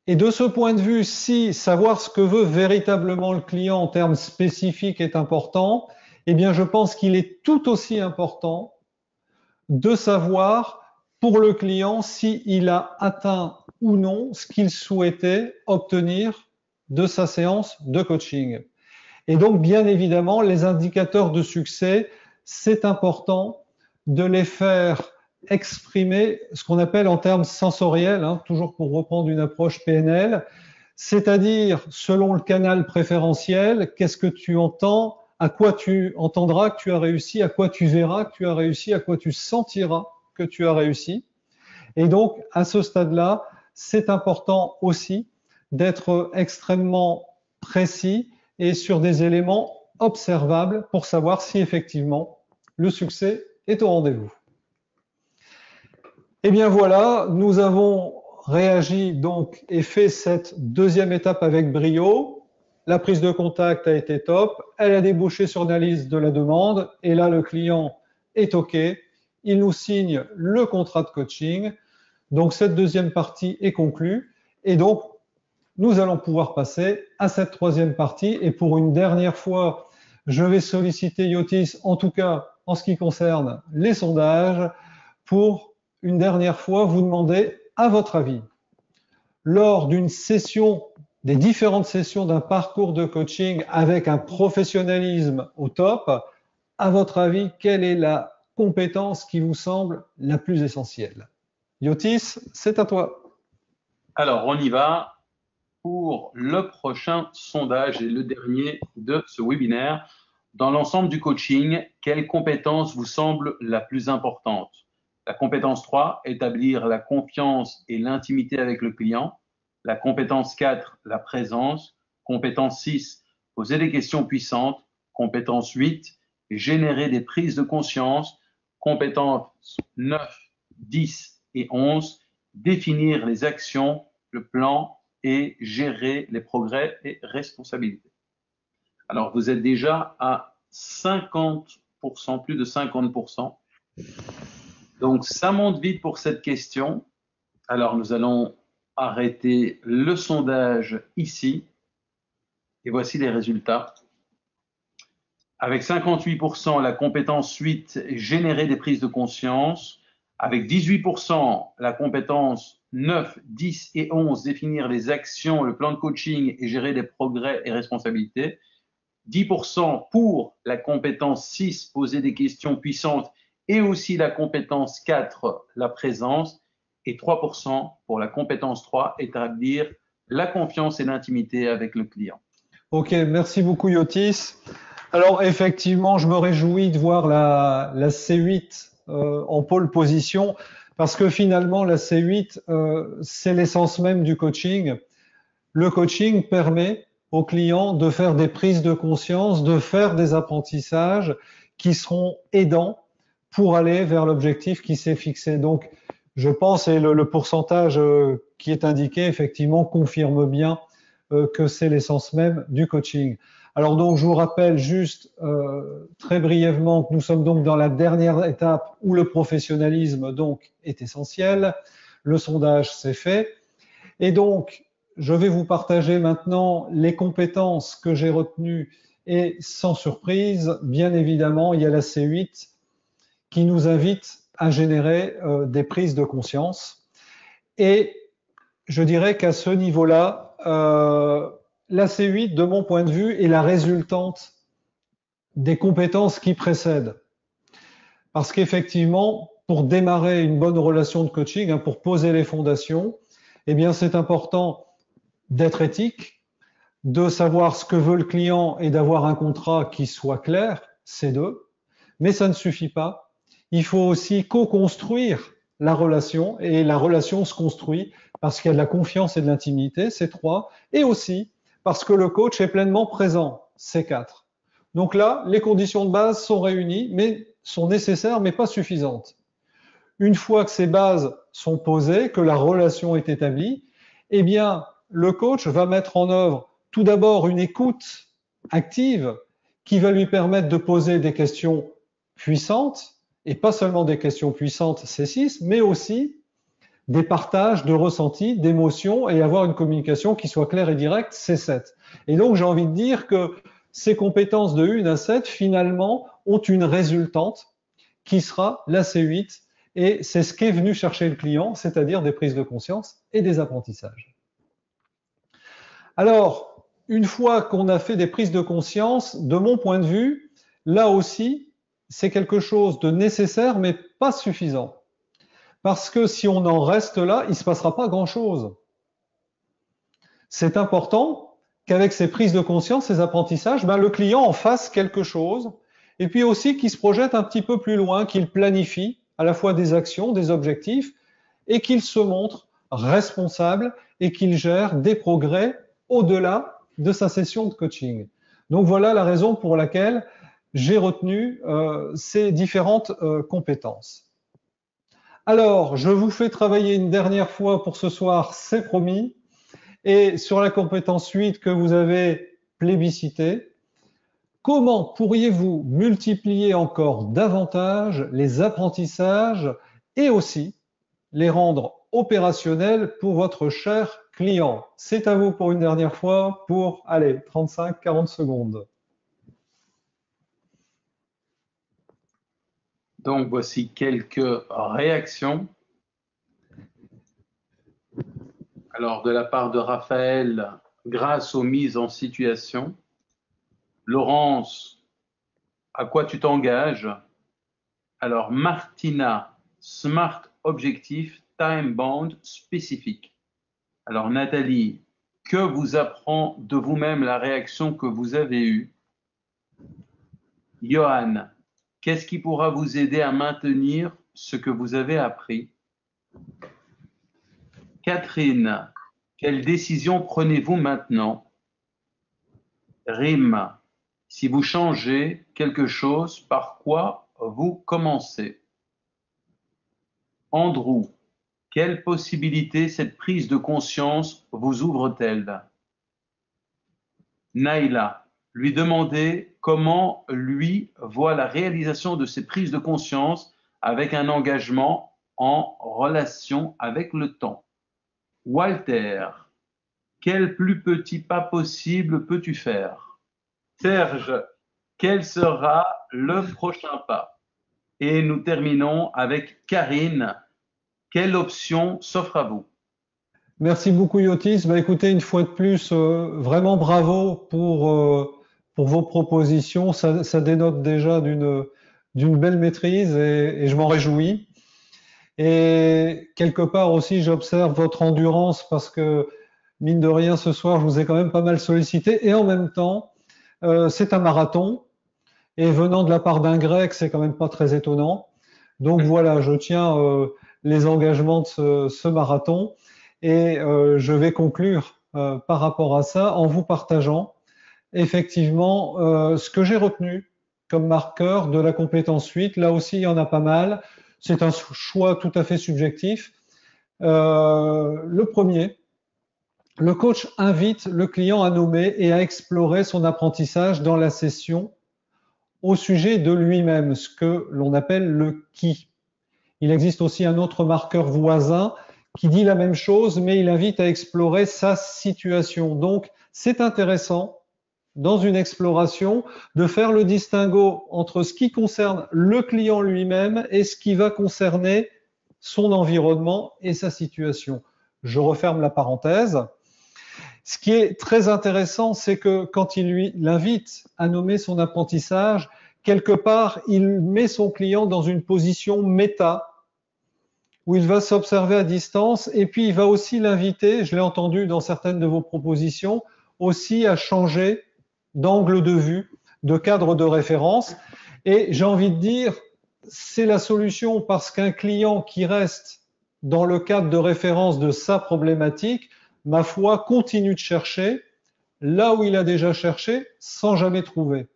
Et de ce point de vue, si savoir ce que veut véritablement le client en termes spécifiques est important, eh bien, je pense qu'il est tout aussi important de savoir pour le client s'il a atteint ou non ce qu'il souhaitait obtenir de sa séance de coaching. Et donc, bien évidemment, les indicateurs de succès, c'est important de les faire exprimer ce qu'on appelle en termes sensoriels, toujours pour reprendre une approche PNL, c'est-à-dire selon le canal préférentiel, qu'est-ce que tu entends, à quoi tu entendras que tu as réussi, à quoi tu verras que tu as réussi, à quoi tu sentiras que tu as réussi. Et donc, à ce stade-là, c'est important aussi d'être extrêmement précis et sur des éléments observables pour savoir si effectivement le succès est au rendez-vous. Et bien voilà, nous avons réagi donc et fait cette deuxième étape avec brio. La prise de contact a été top, elle a débouché sur l'analyse de la demande et là le client est OK, il nous signe le contrat de coaching. Donc cette deuxième partie est conclue et donc nous allons pouvoir passer à cette troisième partie. Et pour une dernière fois, je vais solliciter Yotis, en tout cas en ce qui concerne les sondages, pour une dernière fois vous demander, à votre avis, lors d'une session, des différentes sessions d'un parcours de coaching avec un professionnalisme au top, à votre avis, quelle est la compétence qui vous semble la plus essentielle? Yotis, c'est à toi. Alors, on y va pour le prochain sondage et le dernier de ce webinaire. Dans l'ensemble du coaching, quelle compétence vous semble la plus importante? La compétence 3, établir la confiance et l'intimité avec le client. La compétence 4, la présence. Compétence 6, poser des questions puissantes. Compétence 8, générer des prises de conscience. Compétences 9, 10 et 11, définir les actions, le plan et gérer les progrès et responsabilités. Alors, vous êtes déjà à 50%, plus de 50%. Donc, ça monte vite pour cette question. Alors, nous allons arrêter le sondage ici. Et voici les résultats. Avec 58%, la compétence 8, générer des prises de conscience. Avec 18%, la compétence 9, 10 et 11, définir les actions, le plan de coaching et gérer des progrès et responsabilités. 10% pour la compétence 6, poser des questions puissantes et aussi la compétence 4, la présence. Et 3% pour la compétence 3, établir la confiance et l'intimité avec le client. Ok, merci beaucoup Yotis. Alors effectivement, je me réjouis de voir la C8 en pole position parce que finalement la C8, c'est l'essence même du coaching. Le coaching permet aux clients de faire des prises de conscience, de faire des apprentissages qui seront aidants pour aller vers l'objectif qui s'est fixé. Donc je pense, et le pourcentage qui est indiqué effectivement confirme bien que c'est l'essence même du coaching. Alors donc je vous rappelle juste très brièvement que nous sommes donc dans la dernière étape où le professionnalisme donc est essentiel. Le sondage c'est fait et donc je vais vous partager maintenant les compétences que j'ai retenues et sans surprise, bien évidemment, il y a la C8 qui nous invite à générer des prises de conscience et je dirais qu'à ce niveau-là, la C8, de mon point de vue, est la résultante des compétences qui précèdent. Parce qu'effectivement, pour démarrer une bonne relation de coaching, pour poser les fondations, eh bien, c'est important d'être éthique, de savoir ce que veut le client et d'avoir un contrat qui soit clair, c'est deux. Mais ça ne suffit pas. Il faut aussi co-construire la relation et la relation se construit parce qu'il y a de la confiance et de l'intimité, c'est 3, et aussi parce que le coach est pleinement présent, c'est 4. Donc là, les conditions de base sont réunies, mais sont nécessaires, mais pas suffisantes. Une fois que ces bases sont posées, que la relation est établie, eh bien, le coach va mettre en œuvre tout d'abord une écoute active qui va lui permettre de poser des questions puissantes, et pas seulement des questions puissantes, c'est 6, mais aussi des partages de ressentis, d'émotions et avoir une communication qui soit claire et directe, c'est 7. Et donc, j'ai envie de dire que ces compétences de 1 à 7, finalement, ont une résultante qui sera la C8 Et c'est ce qu'est venu chercher le client, c'est-à-dire des prises de conscience et des apprentissages. Alors, une fois qu'on a fait des prises de conscience, de mon point de vue, là aussi, c'est quelque chose de nécessaire, mais pas suffisant. Parce que si on en reste là, il ne se passera pas grand-chose. C'est important qu'avec ces prises de conscience, ces apprentissages, le client en fasse quelque chose, et puis aussi qu'il se projette un petit peu plus loin, qu'il planifie à la fois des actions, des objectifs, et qu'il se montre responsable et qu'il gère des progrès au-delà de sa session de coaching. Donc voilà la raison pour laquelle j'ai retenu ces différentes compétences. Alors, je vous fais travailler une dernière fois pour ce soir, c'est promis. Et sur la compétence 8 que vous avez plébiscitée, comment pourriez-vous multiplier encore davantage les apprentissages et aussi les rendre opérationnels pour votre cher client? C'est à vous pour une dernière fois pour, allez, 35-40 secondes. Donc, voici quelques réactions. Alors, de la part de Raphaël, grâce aux mises en situation. Laurence, à quoi tu t'engages? Alors, Martina, smart objectif, time bound spécifique. Alors, Nathalie, que vous apprend de vous-même la réaction que vous avez eue? Johan, qu'est-ce qui pourra vous aider à maintenir ce que vous avez appris? Catherine, quelle décision prenez-vous maintenant? Rim, si vous changez quelque chose, par quoi vous commencez? Andrew, quelle possibilité cette prise de conscience vous ouvre-t-elle? Naïla, lui demander comment lui voit la réalisation de ces prises de conscience avec un engagement en relation avec le temps. Walter, quel plus petit pas possible peux-tu faire? Serge, quel sera le prochain pas? Et nous terminons avec Karine. Quelle option s'offre à vous? Merci beaucoup Yotis. Écoutez, une fois de plus, vraiment bravo pour vos propositions. Ça dénote déjà d'une belle maîtrise et je m'en réjouis. Et quelque part aussi, j'observe votre endurance parce que, mine de rien, ce soir, je vous ai quand même pas mal sollicité. Et en même temps, c'est un marathon. Et venant de la part d'un grec, c'est quand même pas très étonnant. Donc voilà, je tiens les engagements de ce marathon. Et je vais conclure par rapport à ça en vous partageant effectivement ce que j'ai retenu comme marqueur de la compétence 8. Là aussi, il y en a pas mal. C'est un choix tout à fait subjectif. Le premier, le coach invite le client à nommer et à explorer son apprentissage dans la session au sujet de lui-même, ce que l'on appelle le qui. Il existe aussi un autre marqueur voisin qui dit la même chose, mais il invite à explorer sa situation. Donc, c'est intéressant, dans une exploration, de faire le distinguo entre ce qui concerne le client lui-même et ce qui va concerner son environnement et sa situation. Je referme la parenthèse. Ce qui est très intéressant, c'est que quand il l'invite à nommer son apprentissage, quelque part, il met son client dans une position méta, où il va s'observer à distance, et puis il va aussi l'inviter, je l'ai entendu dans certaines de vos propositions, aussi à changer d'angle de vue, de cadre de référence. Et j'ai envie de dire, c'est la solution parce qu'un client qui reste dans le cadre de référence de sa problématique, ma foi, continue de chercher là où il a déjà cherché sans jamais trouver.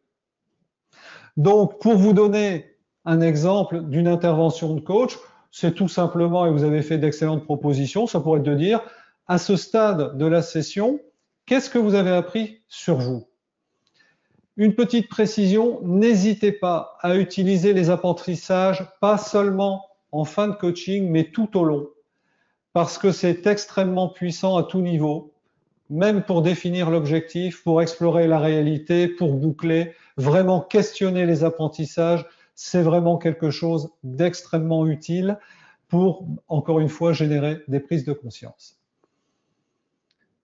Donc, pour vous donner un exemple d'une intervention de coach, c'est tout simplement, et vous avez fait d'excellentes propositions, ça pourrait être de dire, à ce stade de la session, qu'est-ce que vous avez appris sur vous? Une petite précision, n'hésitez pas à utiliser les apprentissages, pas seulement en fin de coaching, mais tout au long, parce que c'est extrêmement puissant à tout niveau, même pour définir l'objectif, pour explorer la réalité, pour boucler, vraiment questionner les apprentissages, c'est vraiment quelque chose d'extrêmement utile pour, encore une fois, générer des prises de conscience.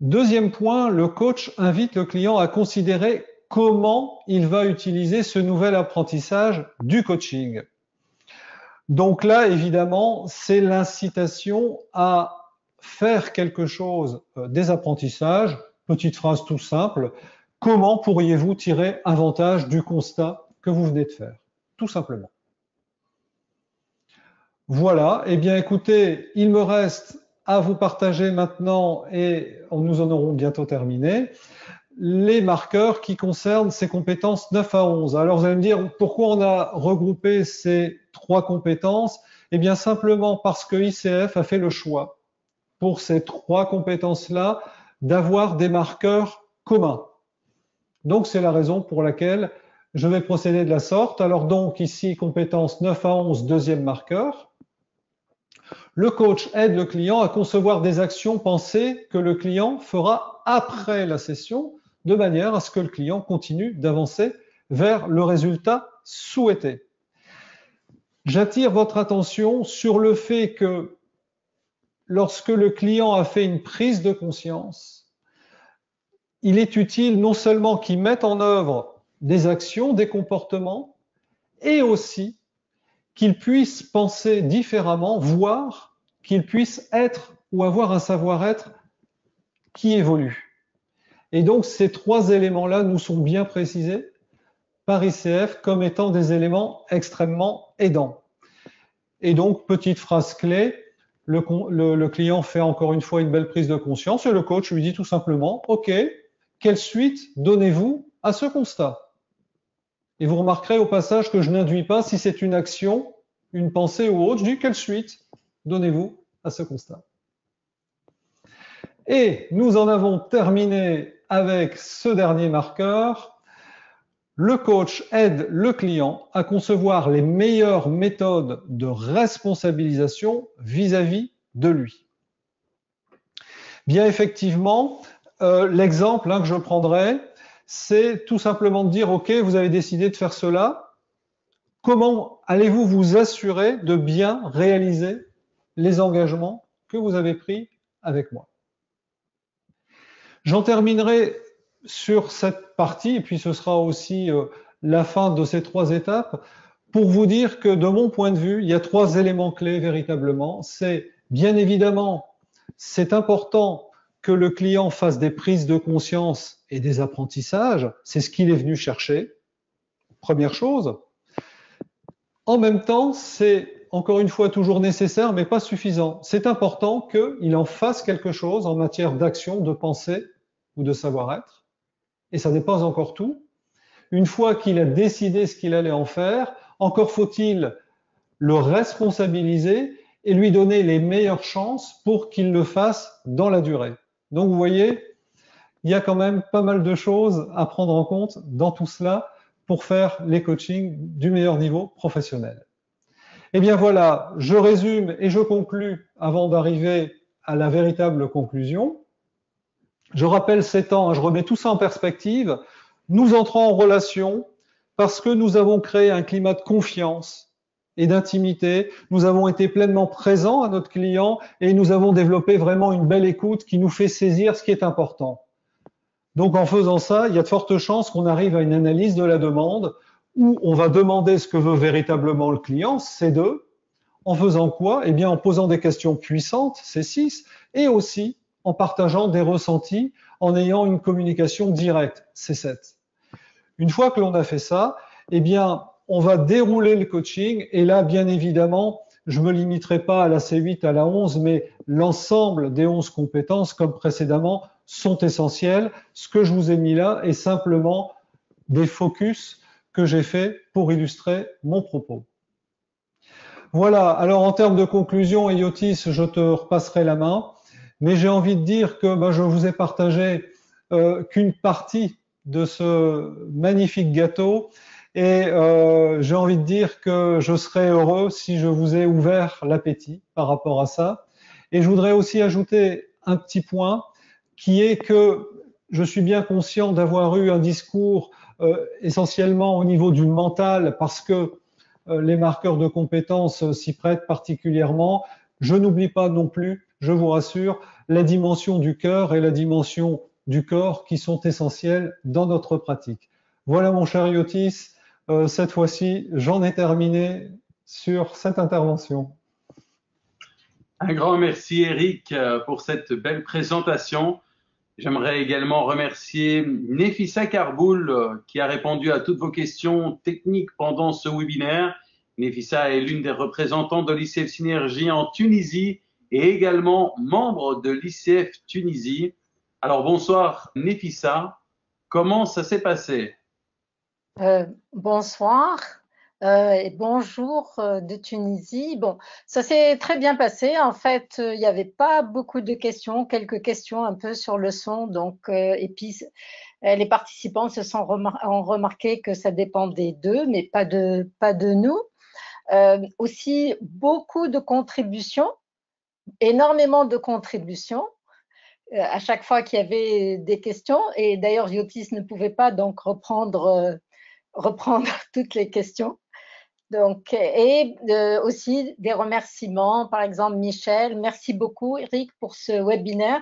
Deuxième point, le coach invite le client à considérer comment il va utiliser ce nouvel apprentissage du coaching. Donc là, évidemment, c'est l'incitation à faire quelque chose des apprentissages. Petite phrase tout simple. Comment pourriez-vous tirer avantage du constat que vous venez de faire? Tout simplement. Voilà. Eh bien, écoutez, il me reste à vous partager maintenant, et nous en aurons bientôt terminé, les marqueurs qui concernent ces compétences 9 à 11. Alors, vous allez me dire, pourquoi on a regroupé ces 3 compétences? Eh bien, simplement parce que ICF a fait le choix, pour ces 3 compétences-là, d'avoir des marqueurs communs. Donc, c'est la raison pour laquelle je vais procéder de la sorte. Alors donc, ici, compétences 9 à 11, deuxième marqueur. Le coach aide le client à concevoir des actions pensées que le client fera après la session, de manière à ce que le client continue d'avancer vers le résultat souhaité. J'attire votre attention sur le fait que lorsque le client a fait une prise de conscience, il est utile non seulement qu'il mette en œuvre des actions, des comportements, et aussi qu'il puisse penser différemment, voire qu'il puisse être ou avoir un savoir-être qui évolue. Et donc, ces 3 éléments-là nous sont bien précisés par ICF comme étant des éléments extrêmement aidants. Et donc, petite phrase clé, le client fait encore une fois une belle prise de conscience et le coach lui dit tout simplement, OK, quelle suite donnez-vous à ce constat? Et vous remarquerez au passage que je n'induis pas si c'est une action, une pensée ou autre, je dis quelle suite donnez-vous à ce constat? Et nous en avons terminé avec ce dernier marqueur. Le coach aide le client à concevoir les meilleures méthodes de responsabilisation vis-à-vis de lui. Bien effectivement, l'exemple que je prendrai, c'est tout simplement de dire, OK, vous avez décidé de faire cela, comment allez-vous vous assurer de bien réaliser les engagements que vous avez pris avec moi? J'en terminerai sur cette partie, et puis ce sera aussi la fin de ces 3 étapes, pour vous dire que de mon point de vue, il y a 3 éléments clés véritablement. C'est bien évidemment, c'est important que le client fasse des prises de conscience et des apprentissages, c'est ce qu'il est venu chercher, première chose. En même temps, c'est encore une fois toujours nécessaire, mais pas suffisant. C'est important qu'il en fasse quelque chose en matière d'action, de pensée ou de savoir-être. Et ça n'est pas encore tout. Une fois qu'il a décidé ce qu'il allait en faire, encore faut-il le responsabiliser et lui donner les meilleures chances pour qu'il le fasse dans la durée. Donc vous voyez, il y a quand même pas mal de choses à prendre en compte dans tout cela pour faire les coachings du meilleur niveau professionnel. Eh bien voilà, je résume et je conclus avant d'arriver à la véritable conclusion. Je rappelle ces temps, je remets tout ça en perspective. Nous entrons en relation parce que nous avons créé un climat de confiance et d'intimité. Nous avons été pleinement présents à notre client et nous avons développé vraiment une belle écoute qui nous fait saisir ce qui est important. Donc en faisant ça, il y a de fortes chances qu'on arrive à une analyse de la demande où on va demander ce que veut véritablement le client, C2. En faisant quoi? Eh bien en posant des questions puissantes, C6, et aussi en partageant des ressentis, en ayant une communication directe, C7. Une fois que l'on a fait ça, eh bien, on va dérouler le coaching, et là, bien évidemment, je ne me limiterai pas à la C8, à la 11, mais l'ensemble des 11 compétences, comme précédemment, sont essentielles. Ce que je vous ai mis là est simplement des focus que j'ai fait pour illustrer mon propos. Voilà, alors en termes de conclusion, Iotis, je te repasserai la main, mais j'ai envie de dire que je vous ai partagé qu'une partie de ce magnifique gâteau, et j'ai envie de dire que je serais heureux si je vous ai ouvert l'appétit par rapport à ça. Et je voudrais aussi ajouter un petit point qui est que je suis bien conscient d'avoir eu un discours essentiellement au niveau du mental, parce que les marqueurs de compétences s'y prêtent particulièrement. Je n'oublie pas non plus, je vous rassure, la dimension du cœur et la dimension du corps qui sont essentielles dans notre pratique. Voilà mon cher Yotis, cette fois-ci, j'en ai terminé sur cette intervention. Un grand merci Eric pour cette belle présentation. J'aimerais également remercier Nefissa Karboul qui a répondu à toutes vos questions techniques pendant ce webinaire. Nefissa est l'une des représentantes de l'ICF Synergie en Tunisie et également membre de l'ICF Tunisie. Alors bonsoir Nefissa, comment ça s'est passé? Bonsoir et bonjour de Tunisie. Bon, ça s'est très bien passé. En fait, il n'y avait pas beaucoup de questions, quelques questions un peu sur le son. Donc, et puis, les participants ont remarqué que ça dépendait d'eux, mais pas de nous. Aussi, beaucoup de contributions, énormément de contributions. À chaque fois qu'il y avait des questions, et d'ailleurs, Yotis ne pouvait pas donc reprendre toutes les questions. Donc, et aussi des remerciements, par exemple Michel, merci beaucoup Eric pour ce webinaire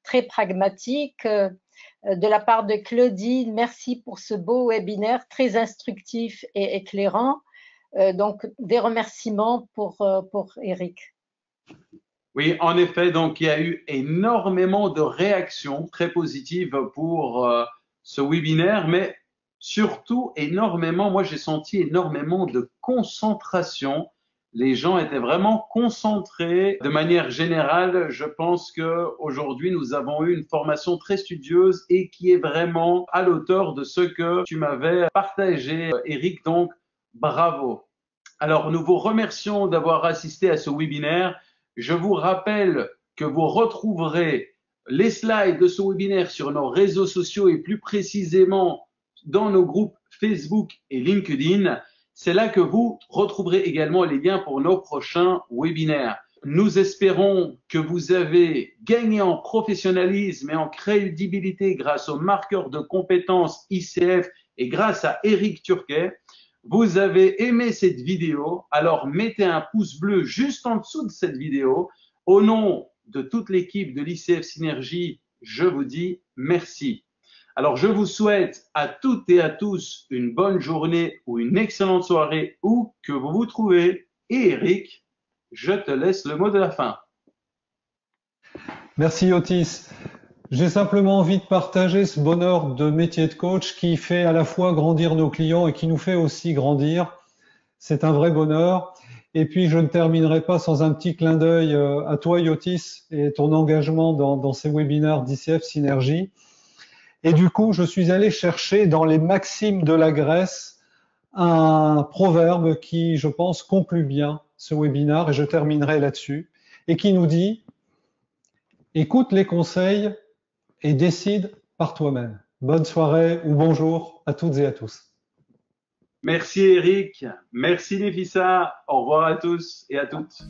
très pragmatique. De la part de Claudine, merci pour ce beau webinaire très instructif et éclairant. Donc, des remerciements pour Eric. Oui, en effet, donc il y a eu énormément de réactions très positives pour ce webinaire, mais surtout énormément, moi j'ai senti énormément de concentration. Les gens étaient vraiment concentrés. De manière générale, je pense qu'aujourd'hui, nous avons eu une formation très studieuse et qui est vraiment à l'auteur de ce que tu m'avais partagé, Eric. Donc, bravo. Alors, nous vous remercions d'avoir assisté à ce webinaire. Je vous rappelle que vous retrouverez les slides de ce webinaire sur nos réseaux sociaux et plus précisément dans nos groupes Facebook et LinkedIn. C'est là que vous retrouverez également les liens pour nos prochains webinaires. Nous espérons que vous avez gagné en professionnalisme et en crédibilité grâce aux marqueurs de compétences ICF et grâce à Eric Turquet. Vous avez aimé cette vidéo, alors mettez un pouce bleu juste en dessous de cette vidéo. Au nom de toute l'équipe de l'ICF Synergie, je vous dis merci. Alors, je vous souhaite à toutes et à tous une bonne journée ou une excellente soirée où que vous vous trouvez. Et Eric, je te laisse le mot de la fin. Merci Otis. J'ai simplement envie de partager ce bonheur de métier de coach qui fait à la fois grandir nos clients et qui nous fait aussi grandir. C'est un vrai bonheur. Et puis, je ne terminerai pas sans un petit clin d'œil à toi, Yotis, et ton engagement dans ces webinaires d'ICF Synergie. Et du coup, je suis allé chercher dans les maximes de la Grèce un proverbe qui, je pense, conclut bien ce webinaire, et je terminerai là-dessus, et qui nous dit « Écoute les conseils et décide par toi-même ». Bonne soirée ou bonjour à toutes et à tous. Merci Eric, merci Nefissa, au revoir à tous et à toutes.